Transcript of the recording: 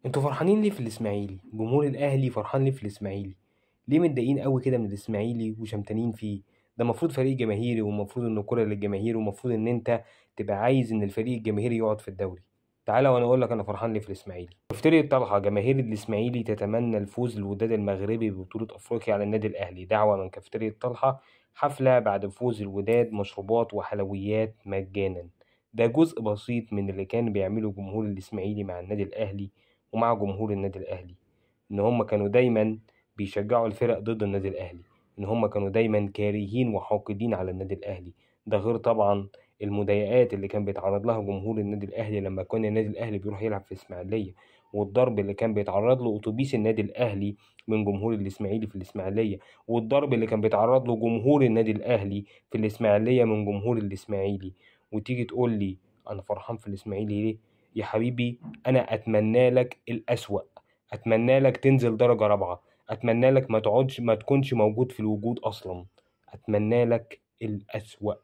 انتوا فرحانين ليه في الاسماعيلي؟ جمهور الاهلي فرحان ليه في الاسماعيلي؟ ليه متضايقين قوي كده من الاسماعيلي وشمتانين فيه؟ ده المفروض فريق جماهيري، ومفروض انه كرة للجماهير، ومفروض ان انت تبقى عايز ان الفريق الجماهيري يقعد في الدوري. تعالى وانا اقول لك انا فرحان ليه في الاسماعيلي. مفتري طلحة: جماهير الاسماعيلي تتمنى الفوز الوداد المغربي ببطولة افريقيا على النادي الاهلي. دعوة من كافترية طلحة: حفلة بعد فوز الوداد، مشروبات وحلويات مجانا. ده جزء بسيط من اللي كان بيعمله جمهور الاسماعيلي مع النادي الاهلي ومع جمهور النادي الأهلي. إن هم كانوا دايما بيشجعوا الفرق ضد النادي الأهلي، إن هم كانوا دايما كارهين وحاقدين على النادي الأهلي. ده غير طبعا المضايقات اللي كان بيتعرض لها جمهور النادي الأهلي لما كان النادي الأهلي بيروح يلعب في إسماعيلية، والضرب اللي كان بيتعرض له أتوبيس النادي الأهلي من جمهور الإسماعيلي في الإسماعيلية، والضرب اللي كان بيتعرض له جمهور النادي الأهلي في الإسماعيلية من جمهور الإسماعيلي. وتيجي تقول لي أنا فرحان في الإسماعيلي ليه؟ يا حبيبي، أنا أتمنى لك الأسوأ. أتمنى لك تنزل درجة رابعة. أتمنى لك ما تكونش موجود في الوجود أصلا. أتمنى لك الأسوأ.